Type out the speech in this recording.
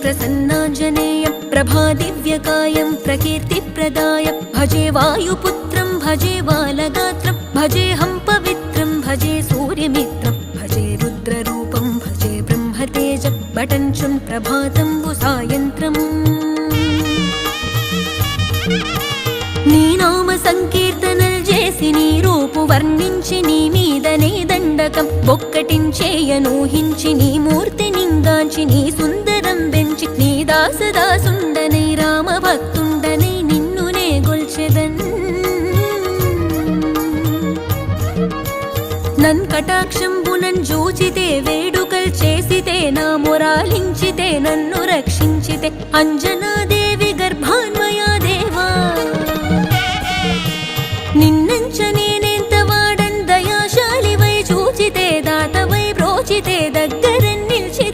प्रसन्नाञ्जनेयं प्रभादिव्यकायं प्रकीर्तिप्रदाय भजे वायुपुत्रं भजे बालगात्रं भजेऽहं पवित्रं भजे सूर्यमित्रं भजे रुद्ररूपं भजे ब्रह्मतेजं बटञ्चं प्रभातं सायन्त्रम् నీ నామ సంకీర్తనలు చేసి నీ రూపు వర్ణించి నీ మీదనే దండకం ఒక్కటించేయనూహించి నీ మూర్తి నింగాంచి నీ సుందరం పెంచి నీ దాసదాసుండనై రామభక్తుండనై నిన్నునే గొల్చెదన్ నన్ కటాక్షంబునన్ జూచితే వేడుకల్ చేసితే నా మొరాలించితే నన్ను రక్షించితే అంజనాది